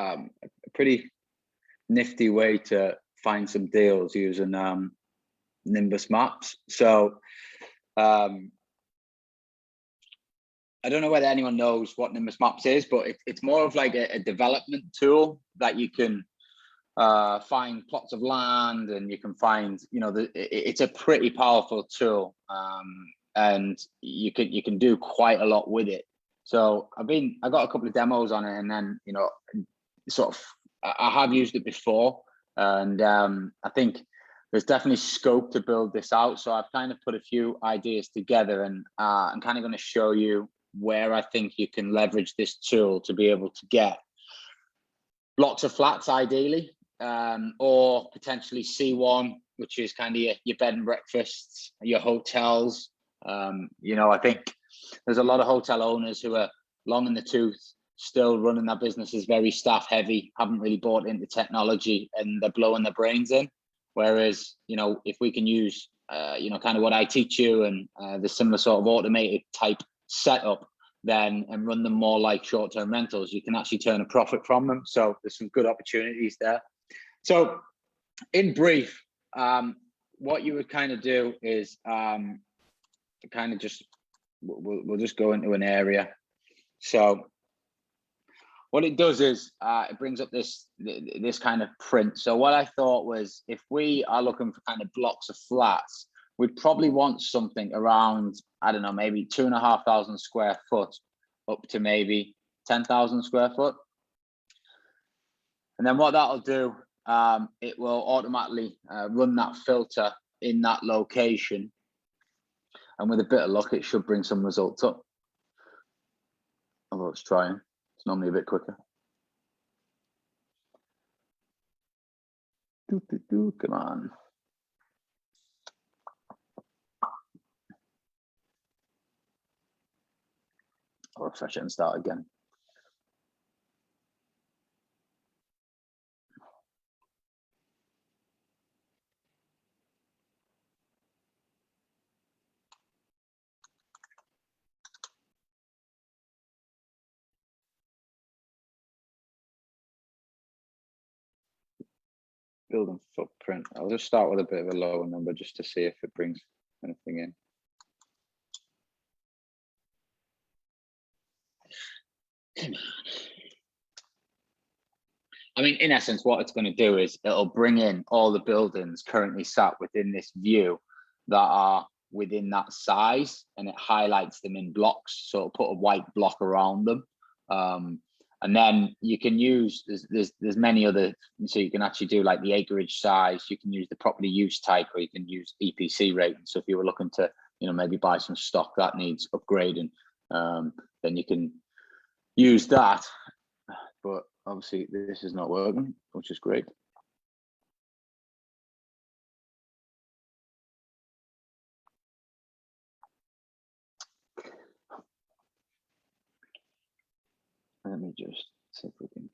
a pretty nifty way to find some deals using Nimbus maps. So I don't know whether anyone knows what Nimbus maps is, but it's more of like a development tool that you can find plots of land, and you can find, you know, it's a pretty powerful tool, and you can do quite a lot with it. So I got a couple of demos on it, and then, you know, sort of I have used it before, and I think there's definitely scope to build this out. So I've kind of put a few ideas together, and I'm kind of going to show you where I think you can leverage this tool to be able to get blocks of flats ideally, or potentially C1, which is kind of your bed and breakfasts, your hotels. You know, I think there's a lot of hotel owners who are long in the tooth, still running their businesses very staff heavy, haven't really bought into technology, and they're blowing their brains in. Whereas, you know, if we can use, you know, kind of what I teach you, and the similar sort of automated type setup, then, and run them more like short-term rentals, you can actually turn a profit from them. So there's some good opportunities there. So in brief, what you would kind of do is kind of just, we'll just go into an area. So what it does is it brings up this kind of print. So what I thought was, if we are looking for kind of blocks of flats, we'd probably want something around, I don't know, maybe 2,500 square foot up to maybe 10,000 square foot. And then what that'll do, it will automatically run that filter in that location. And with a bit of luck, it should bring some results up. Although it's trying, it's normally a bit quicker. Come on. I'll refresh it and start again. Building footprint. I'll just start with a bit of a lower number just to see if it brings anything in. Come on. I mean, in essence, what it's going to do is it'll bring in all the buildings currently sat within this view that are within that size, and it highlights them in blocks. So it'll put a white block around them. And then you can use, there's many other, so you can actually do like the acreage size, you can use the property use type, or you can use EPC rating. So if you were looking to, you know, maybe buy some stock that needs upgrading, then you can use that. But obviously this is not working, which is great. Let me just see if we can.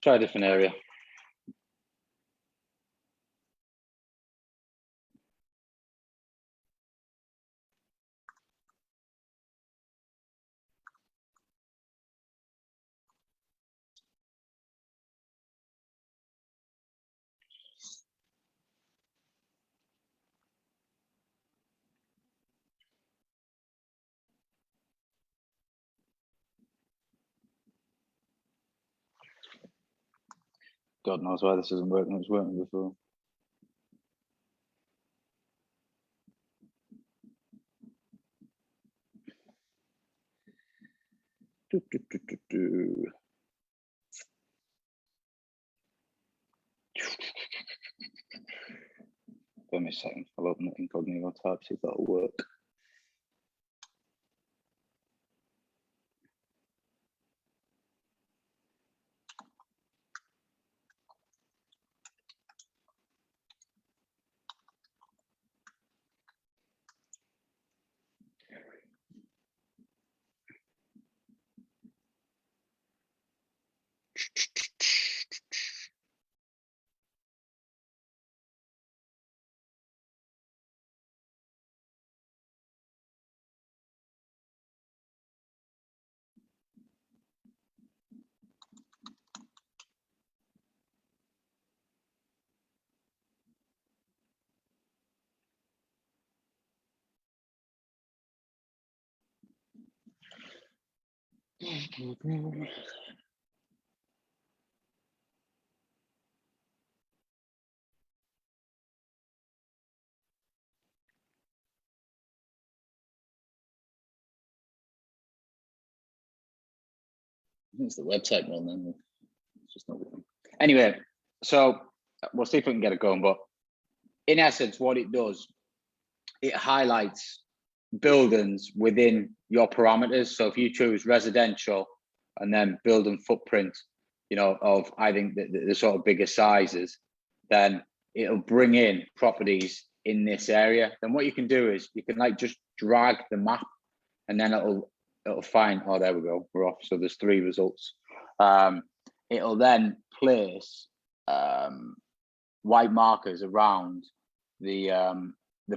Try a different area. God knows why this isn't working. It was working before. Give me a second. I'll open the incognito tab, see if that'll work. It's the website one then. It's just not working. Anyway, so we'll see if we can get it going. But in essence, what it does, it highlights buildings within your parameters. So if you choose residential and then building footprint, you know, of I think the sort of bigger sizes, then it'll bring in properties in this area. Then what you can do is you can like just drag the map, and then it'll find, oh, there we go, we're off. So there's 3 results. It'll then place white markers around the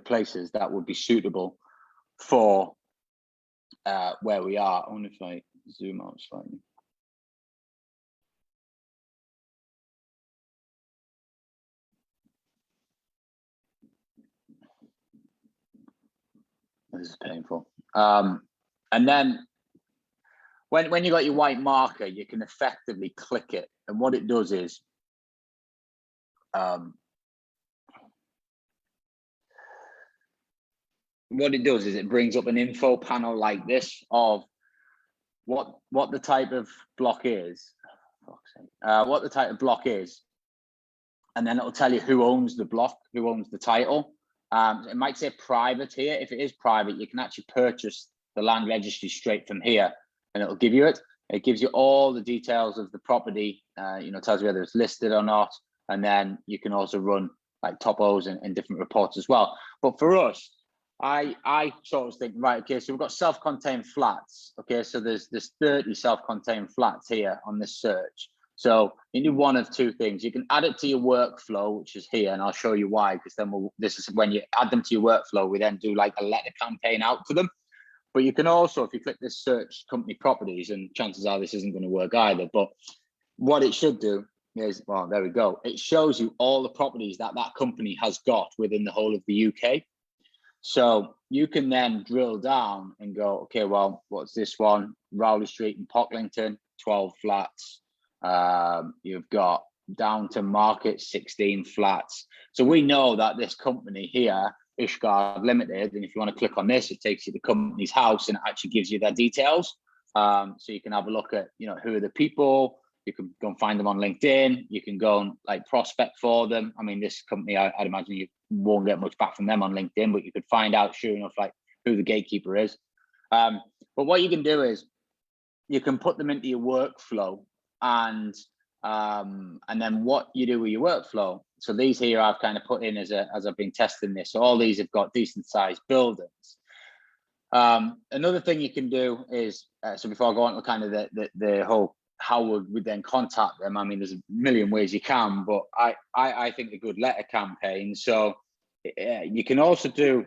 places that would be suitable for where we are. I wonder if I zoom out slightly. This is painful. And then when you got your white marker, you can effectively click it. And what it does is, it brings up an info panel like this of what the type of block is, what the type of block is, and then it'll tell you who owns the block, who owns the title. It might say private here. If it is private, you can actually purchase the land registry straight from here, and it'll give you it. It gives you all the details of the property, you know, tells you whether it's listed or not, and then you can also run like topos and different reports as well. But for us, I sort of think, right, okay, so we've got self-contained flats. Okay, so there's 30 self-contained flats here on this search. So you do one of 2 things. You can add it to your workflow, which is here, and I'll show you why, because then this is when you add them to your workflow, we then do like a letter campaign out to them. But you can also, if you click this search company properties, and chances are this isn't going to work either, but what it should do is, well, there we go. It shows you all the properties that company has got within the whole of the UK. So you can then drill down and go, okay, well, what's this one? Rowley Street in Pocklington, 12 flats. You've got down to Market, 16 flats. So we know that this company here, Ishgard Limited, and if you want to click on this, it takes you to the company's house and it actually gives you their details. So you can have a look at, you know, who are the people. You can go and find them on LinkedIn. You can go and like prospect for them. I mean, this company, I'd imagine you won't get much back from them on LinkedIn, but you could find out, sure enough, like who the gatekeeper is. But what you can do is you can put them into your workflow, and then what you do with your workflow. So these here I've kind of put in as I've been testing this. So all these have got decent sized buildings. Another thing you can do is, so before I go on to kind of the whole how would we then contact them? I mean, there's a million ways you can, but I think a good letter campaign. So you can also do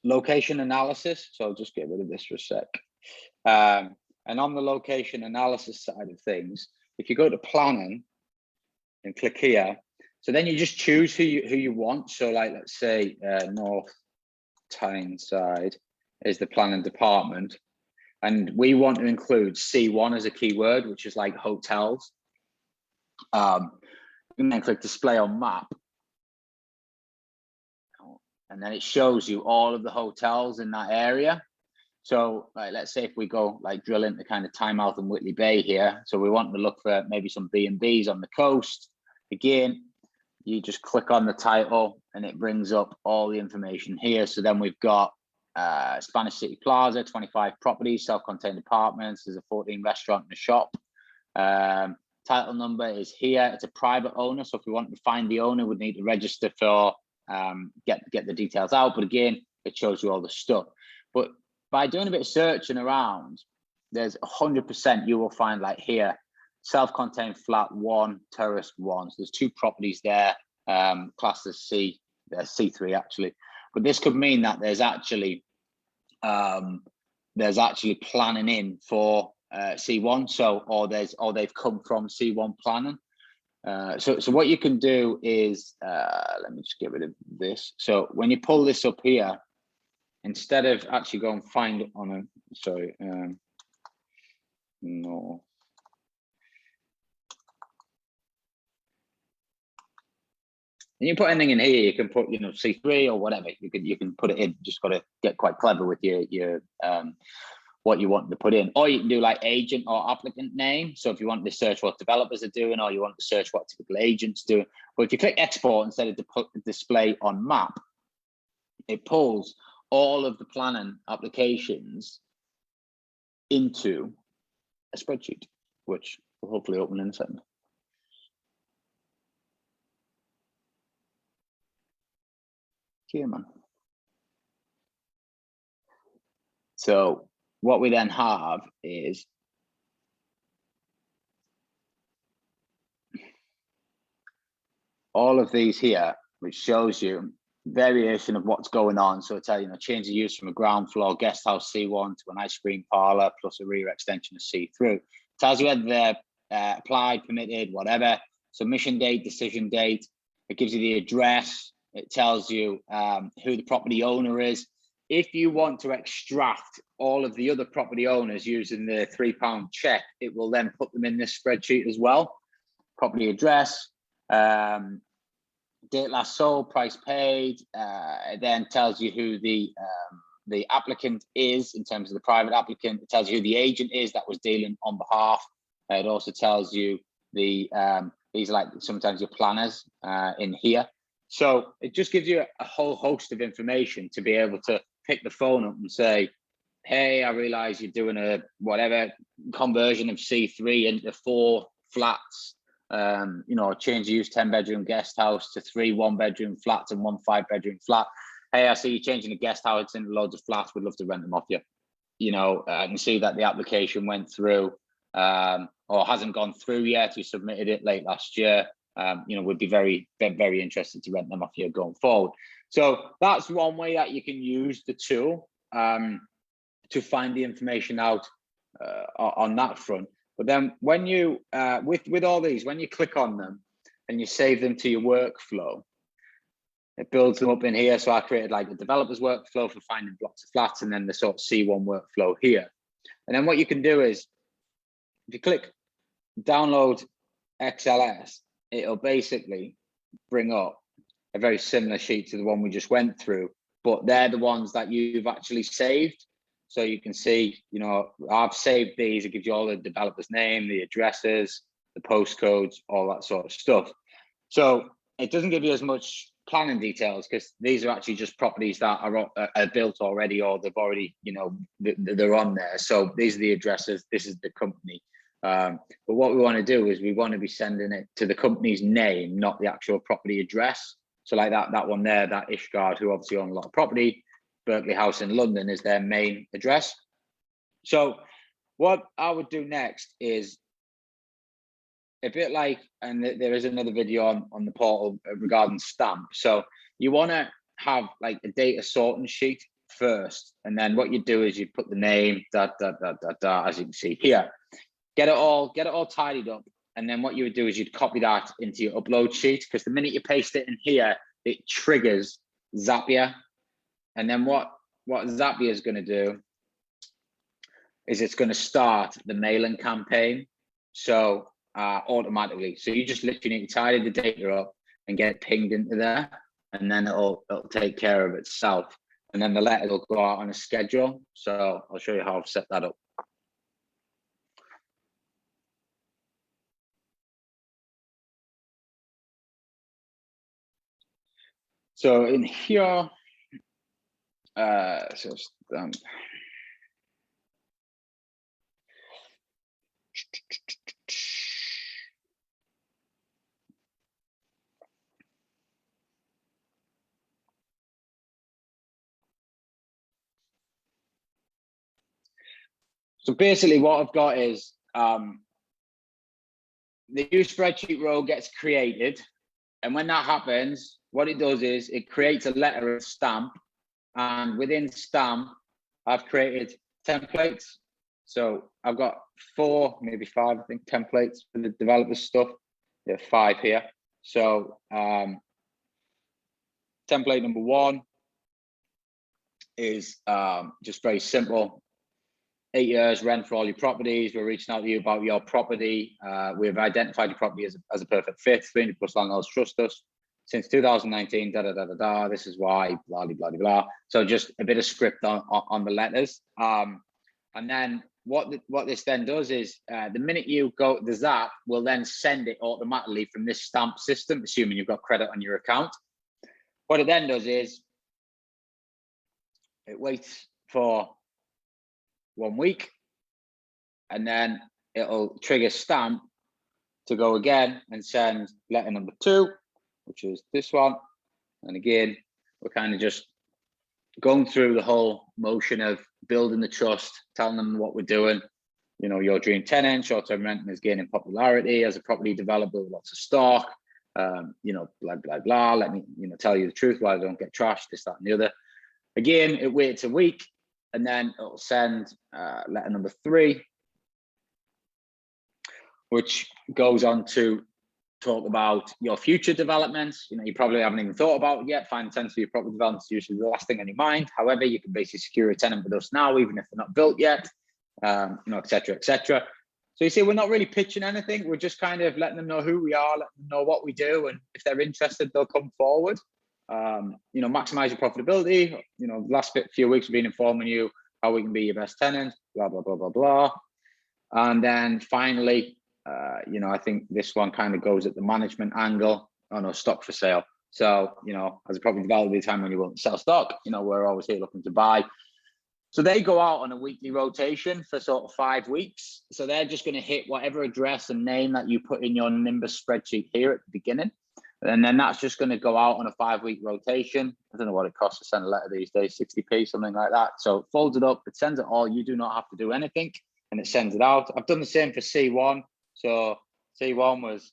location analysis. So I'll just get rid of this for a sec. And on the location analysis side of things, if you go to planning and click here, so then you just choose who you want. So like, let's say North Tyneside is the planning department. And we want to include C1 as a keyword, which is like hotels. And then click display on map. And then it shows you all of the hotels in that area. So like, let's say if we go like drill into kind of Tynemouth and Whitley Bay here. So we want to look for maybe some B&Bs on the coast. Again, you just click on the title and it brings up all the information here. So then we've got Spanish City Plaza, 25 properties, self-contained apartments. There's a 14 restaurant and a shop. Title number is here. It's a private owner. So if we want to find the owner, we'd need to register for, get the details out. But again, it shows you all the stuff. But by doing a bit of searching around, there's 100% you will find like here, self-contained flat 1, terrace 1. So there's 2 properties there, classed as C, C3 actually. But this could mean that there's actually planning in for C1. So or they've come from C1 planning. So what you can do is let me just get rid of this. So when you pull this up here, instead of actually go and find it on a No. And you put anything in here, you can put, you know, C3 or whatever. You can put it in. Just got to get quite clever with your what you want to put in. Or you can do like agent or applicant name. So if you want to search what developers are doing, or you want to search what typical agents do. But if you click export instead of display on map, it pulls all of the planning applications into a spreadsheet, which will hopefully open in a second. Here, man. So what we then have is all of these here, which shows you variation of what's going on. So it's, you know, change of use from a ground floor guest house C1 to an ice cream parlor plus a rear extension of C3. Tells you whether they're applied, permitted, whatever. Submission date, decision date. It gives you the address. It tells you who the property owner is. If you want to extract all of the other property owners using the £3 check, it will then put them in this spreadsheet as well. Property address, date last sold, price paid. It then tells you who the applicant is in terms of the private applicant. It tells you who the agent is that was dealing on behalf. It also tells you these are like sometimes your planners in here. So it just gives you a whole host of information to be able to pick the phone up and say, hey, I realize you're doing a whatever conversion of C3 into 4 flats, you know, change use 10-bedroom guest house to 3 1-bedroom flats and 1 5-bedroom flat. Hey, I see you changing the guest house into loads of flats. We'd love to rent them off you. You know, I can see that the application went through or hasn't gone through yet. You submitted it late last year. You know, would be very, very interested to rent them off you going forward. So that's one way that you can use the tool to find the information out on that front. But then when you, with all these, when you click on them and you save them to your workflow, it builds them up in here. So I created like the developer's workflow for finding blocks of flats and then the sort of C1 workflow here. And then what you can do is, if you click download XLS, it'll basically bring up a very similar sheet to the one we just went through, but they're the ones that you've actually saved. So you can see, you know, I've saved these. It gives you all the developer's name, the addresses, the postcodes, all that sort of stuff. So it doesn't give you as much planning details because these are actually just properties that are built already, or they've already, you know, they're on there. So these are the addresses. This is the company. But what we want to do is we want to be sending it to the company's name, not the actual property address. So like that one there, that Ishgard, who obviously own a lot of property, Berkeley House in London is their main address. So what I would do next is a bit like, and there is another video on the portal regarding stamp. So you want to have like a data sorting sheet first. And then what you do is you put the name, as you can see here. Get it all tidied up, and then what you would do is you'd copy that into your upload sheet, because the minute you paste it in here, it triggers Zapier. And then what Zapier is going to do is it's going to start the mailing campaign, so automatically. So you just literally need to tidy the data up and get it pinged into there, and then it'll take care of itself. And then the letter will go out on a schedule. So I'll show you how I've set that up. So in here, so basically what I've got is the new spreadsheet row gets created. And when that happens, what it does is it creates a letter of stamp. And within stamp, I've created templates. So I've got 4, maybe 5, I think, templates for the developer stuff. There are 5 here. So template number 1 is just very simple. 8 years rent for all your properties. We're reaching out to you about your property. We've identified your property as a perfect fit. 300 plus landlords trust us since 2019. This is why. Blah blah blah blah. So just a bit of script on the letters. And then what this then does is the minute you go, the Zap will then send it automatically from this stamp system, assuming you've got credit on your account. What it then does is it waits for 1 week, and then it'll trigger stamp to go again and send letter number 2, which is this one. And again, we're kind of just going through the whole motion of building the trust, telling them what we're doing. You know, your dream tenant, short-term renting is gaining popularity as a property developer with lots of stock. You know, blah blah blah. Let me, you know, tell you the truth why I don't get trashed, this, that, and the other. Again, it waits a week, and then it'll send letter number 3, which goes on to talk about your future developments. You know, you probably haven't even thought about it yet. Find sense for your property developments is usually the last thing on your mind. However, you can basically secure a tenant with us now, even if they're not built yet, you know, et cetera, et cetera. So you see, we're not really pitching anything. We're just kind of letting them know who we are, letting them know what we do. And if they're interested, they'll come forward. You know, maximize your profitability. You know, the last few weeks we've been informing you how we can be your best tenant, blah, blah, blah, blah, blah. And then finally, you know, I think this one kind of goes at the management angle. Oh no, stock for sale. So, you know, as a property developer, the time when you won't sell stock, you know, we're always here looking to buy. So they go out on a weekly rotation for sort of 5 weeks. So they're just going to hit whatever address and name that you put in your Nimbus spreadsheet here at the beginning. And then that's just going to go out on a 5-week rotation. I don't know what it costs to send a letter these days, 60p, something like that. So it folds it up, it sends it all. You do not have to do anything, and it sends it out. I've done the same for C1. So C1 was,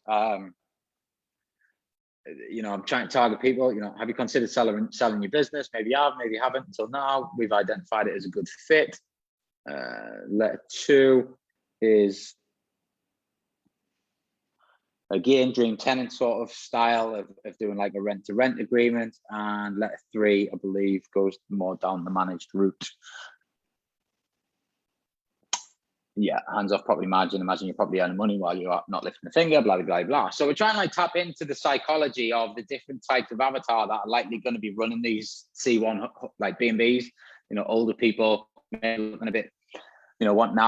you know, I'm trying to target people. You know, have you considered selling your business? Maybe you have, maybe you haven't. Until now, we've identified it as a good fit. Letter 2 is, again, dream tenant sort of style of doing like a rent-to-rent agreement. And letter 3, I believe, goes more down the managed route. Yeah, hands off property margin. Imagine you're probably earning money while you're not lifting a finger, blah, blah, blah, blah. So we're trying to like tap into the psychology of the different types of avatar that are likely going to be running these C1 like B&Bs, you know, older people, maybe looking a bit, you know, wanting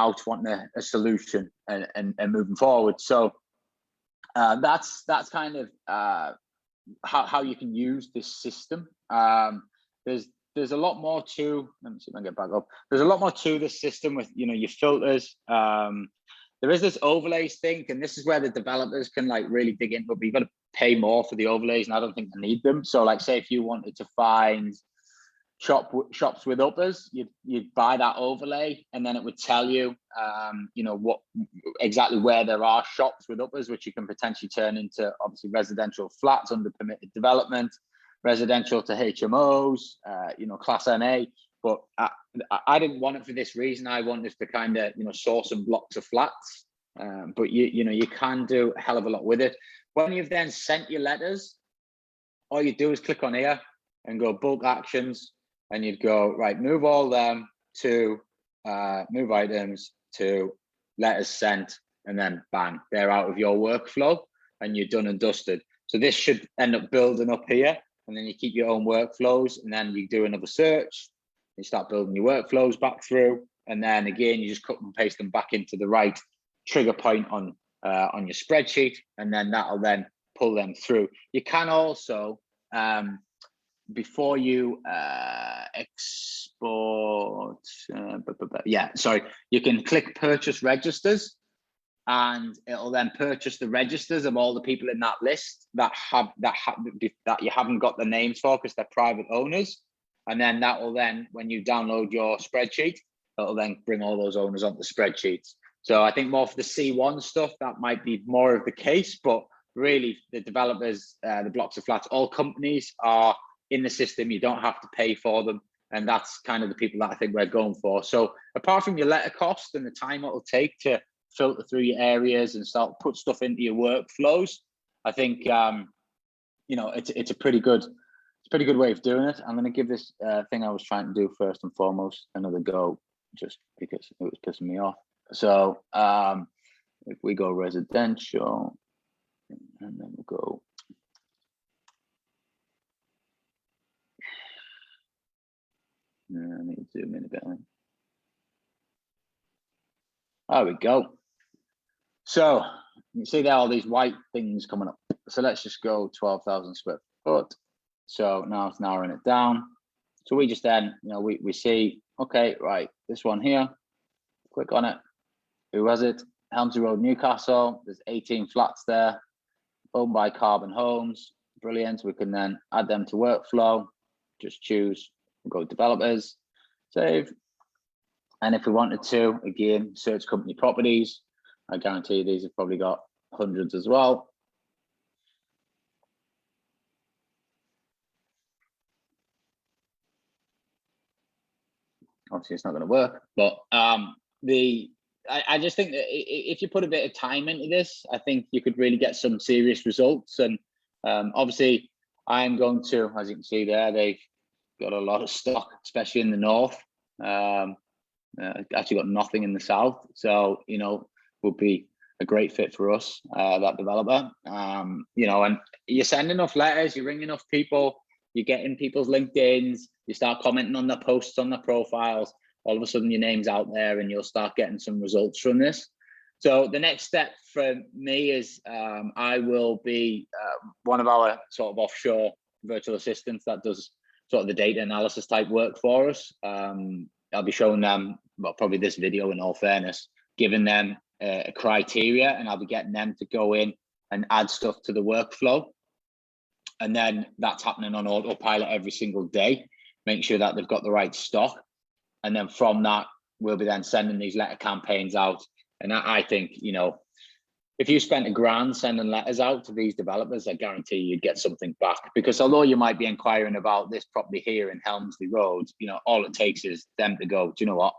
a solution and moving forward. So that's kind of how you can use this system. There's a lot more to, let me see if I can get back up. There's a lot more to this system with, you know, your filters. There is this overlays thing, and this is where the developers can like really dig in, but you've got to pay more for the overlays, and I don't think they need them. So like, say if you wanted to find shops with uppers, you'd buy that overlay, and then it would tell you, you know, what exactly where there are shops with uppers, which you can potentially turn into obviously residential flats under permitted development, residential to HMOs, you know, class NA. But I didn't want it for this reason. I want this to kind of, you know, source some blocks of flats. But you know, you can do a hell of a lot with it. When you've then sent your letters, all you do is click on here and go bulk actions, and you'd go, right, move all them to move items to letters sent, and then bang, they're out of your workflow and you're done and dusted. So this should end up building up here, and then you keep your own workflows, and then you do another search, you start building your workflows back through, and then again, you just cut and paste them back into the right trigger point on your spreadsheet, and then that'll then pull them through. You can also, before you export, you can click purchase registers, and it'll then purchase the registers of all the people in that list that you haven't got the names for because they're private owners. And then that will then, when you download your spreadsheet, it'll then bring all those owners onto the spreadsheets. So I think more for the C1 stuff, that might be more of the case, but really the developers, the blocks of flats, all companies are in the system. You don't have to pay for them. And that's kind of the people that I think we're going for. So apart from your letter cost and the time it'll take to filter through your areas and start put stuff into your workflows, I think, you know, it's a pretty good way of doing it. I'm going to give this thing I was trying to do first and foremost another go. just because it was pissing me off. So if we go residential, and then we'll go. I need to zoom in a bit. There we go. So you see there all these white things coming up. So let's just go 12,000 square foot. So now it's narrowing it down. So we just then, we see, okay, right, this one here, click on it. Who has it? Helmsley Road, Newcastle. There's 18 flats there, owned by Carbon Homes. Brilliant. We can then add them to workflow. Just choose, go developers, save. And if we wanted to, again, search company properties. I guarantee you these have probably got hundreds as well. Obviously, it's not going to work, but I just think that if you put a bit of time into this, I think you could really get some serious results. And obviously, I'm going to, as you can see there, they've got a lot of stock, especially in the north. Actually got nothing in the south, so would be a great fit for us, that developer. And you send enough letters, you ring enough people, you get in people's LinkedIn's, you start commenting on their posts, on their profiles, all of a sudden your name's out there and you'll start getting some results from this. So the next step for me is I will be one of our sort of offshore virtual assistants that does sort of the data analysis type work for us. I'll be showing them, well, probably this video in all fairness, giving them a criteria, and I'll be getting them to go in and add stuff to the workflow. And then that's happening on autopilot every single day, making sure that they've got the right stock. And then from that, we'll be then sending these letter campaigns out. And I think, if you spent $1,000 sending letters out to these developers, I guarantee you'd get something back. Because although you might be inquiring about this property here in Helmsley Road, all it takes is them to go, do you know what?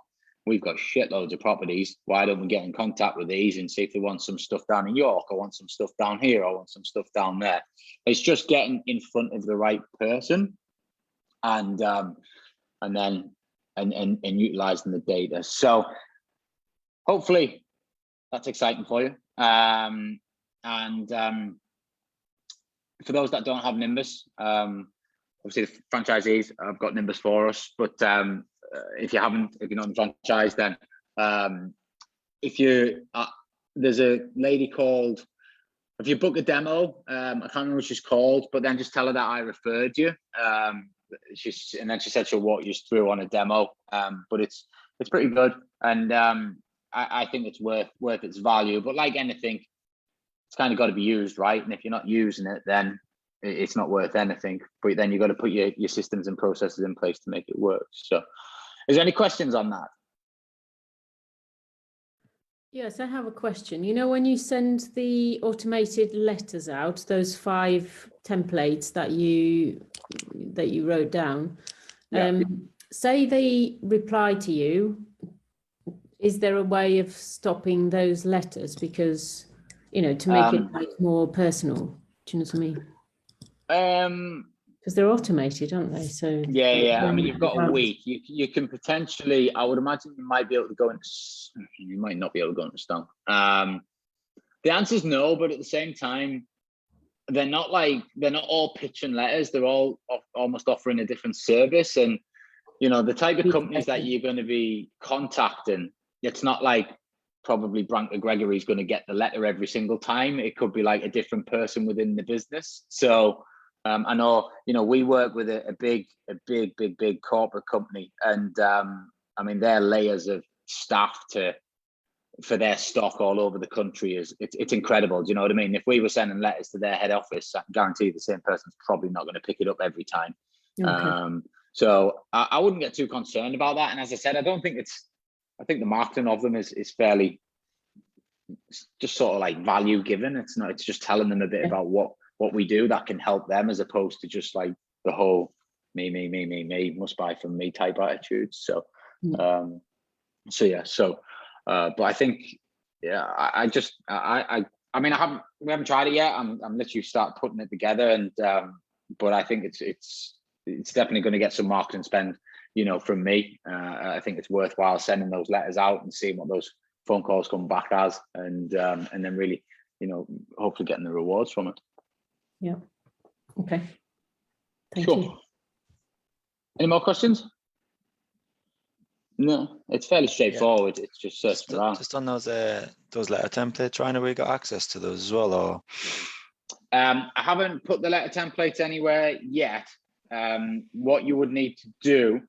We've got shitloads of properties. Why don't we get in contact with these and see if they want some stuff down in York, or want some stuff down here, or want some stuff down there? It's just getting in front of the right person, and utilizing the data. So hopefully that's exciting for you. For those that don't have Nimbus, obviously the franchisees have got Nimbus for us, but if you're not in the franchise, then there's a lady called, if you book a demo, I can't remember what she's called, but then just tell her that I referred you. And then she said she'll walk you through on a demo, but it's pretty good. And I think it's worth its value, but like anything, it's kind of got to be used, right? And if you're not using it, then it's not worth anything. But then you've got to put your systems and processes in place to make it work. So, is there any questions on that? Yes, I have a question. When you send the automated letters out, those 5 templates that you wrote down, say they reply to you. Is there a way of stopping those letters? Because, to make it more personal, do you know what I mean? Because they're automated, aren't they? So yeah. I mean, you've got a week. You can potentially, I would imagine you might be able to go into, you might not be able to go into stone. The answer is no, but at the same time, they're not all pitching letters. They're all almost offering a different service. And, the type of companies that you're going to be contacting, it's not like probably Branko Gregory's going to get the letter every single time. It could be like a different person within the business. So I know, we work with a big corporate company, and I mean, their layers of staff for their stock all over the country it's incredible. Do you know what I mean? If we were sending letters to their head office, I can guarantee the same person's probably not going to pick it up every time. Okay. So I wouldn't get too concerned about that. And as I said, I think the marketing of them is fairly just sort of like value given. It's just telling them a bit about what we do that can help them, as opposed to just like the whole me must buy from me type attitude. So but I think we haven't tried it yet. I'm literally start putting it together, and but I think it's definitely going to get some marketing spend you know, from me. I think it's worthwhile sending those letters out and seeing what those phone calls come back as, and then really, you know, hopefully getting the rewards from it. Yeah. Okay. Thank Sure. you. Any more questions? No, it's fairly straightforward. It's just searching around. Just on those letter templates, Ryan, have we got access to those as well, or? I haven't put the letter templates anywhere yet. What you would need to do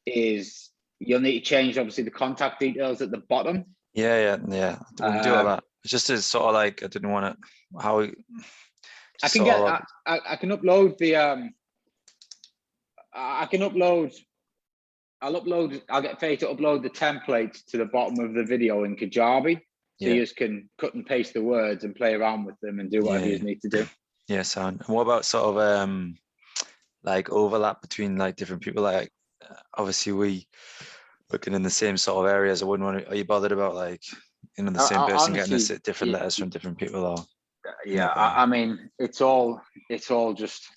is you'll need to change, obviously, the contact details at the bottom. Yeah. We can do all that. It's just as sort of like, I didn't want to, how we. I can get, I can upload the, I'll get Faye to upload the templates to the bottom of the video in Kajabi. So you just can cut and paste the words and play around with them and do whatever you need to do. Yeah, sound. And what about sort of like overlap between like different people? Like obviously we working in the same sort of areas. I wouldn't want to, are you bothered about like, you know, the same person honestly, getting different letters from different people? Or yeah, I mean, it's all just,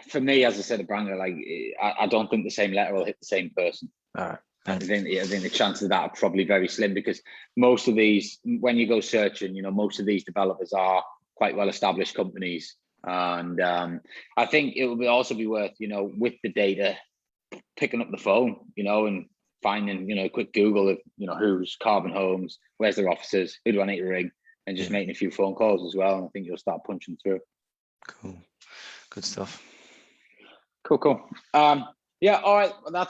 for me, as I said, Brandon, like I don't think the same letter will hit the same person. all right. I think the chances of that are probably very slim, because most of these, when you go searching, you know, most of these developers are quite well established companies, and I think it would also be worth, you know, with the data, picking up the phone, you know, and finding, you know, a quick Google of, you know, who's Carbon Homes, where's their offices, who do I need to ring, and just making a few phone calls as well. And I think you'll start punching through. Cool, good stuff. Cool. Yeah, all right. Well, that's